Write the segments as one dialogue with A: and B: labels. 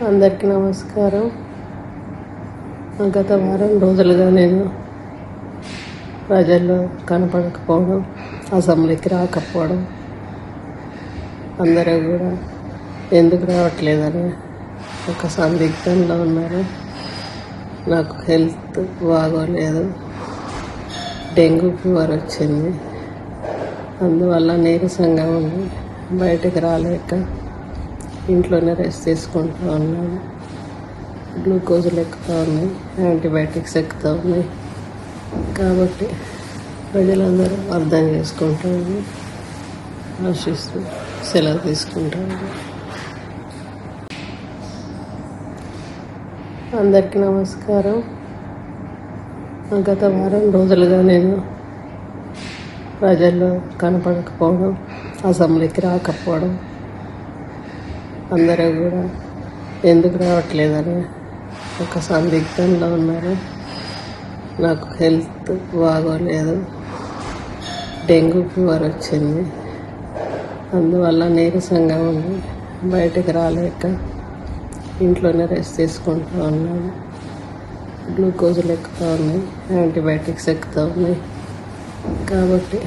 A: అందరికీ నమస్కారం. గత వారం రోజులుగా నేను ప్రజల్లో కనపడకపోవడం, అసెంబ్లీకి రాకపోవడం, అందరూ కూడా ఎందుకు రావట్లేదని ఒక సందిగ్ధంలో ఉన్నారు. నాకు హెల్త్ బాగోలేదు, డెంగ్యూ ఫీవర్ వచ్చింది. అందువల్ల నీరసంగా ఉంది, బయటకు రాలేక ఇంట్లోనే రెస్ట్ తీసుకుంటూ ఉన్నాను. గ్లూకోజులు ఎక్కుతూ ఉన్నాయి, యాంటీబయాటిక్స్ ఎక్కుతూ ఉన్నాయి. కాబట్టి ప్రజలందరూ అర్థం చేసుకుంటామని ఆశిస్తూ సెలవు తీసుకుంటాను. అందరికీ నమస్కారం. గత వారం రోజులుగా నేను ప్రజల్లో కనపడకపోవడం, అసెంబ్లీకి రాకపోవడం, అందరూ కూడా ఎందుకు రావట్లేదని ఒక సందిగ్ధంలో ఉన్నారు. నాకు హెల్త్ బాగోలేదు, డెంగ్యూ ఫీవర్ వచ్చింది. అందువల్ల నీరసంగా ఉంది, బయటకు రాలేక ఇంట్లోనే రెస్ట్ తీసుకుంటూ ఉన్నాను. గ్లూకోజులు ఎక్కుతూ ఉన్నాయి, యాంటీబయాటిక్స్ ఎక్కుతూ ఉన్నాయి. కాబట్టి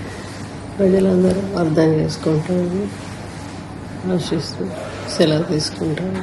A: ప్రజలందరూ అర్థం చేసుకుంటామని ఆశిస్తూ సెలవు తీసుకుంటాను.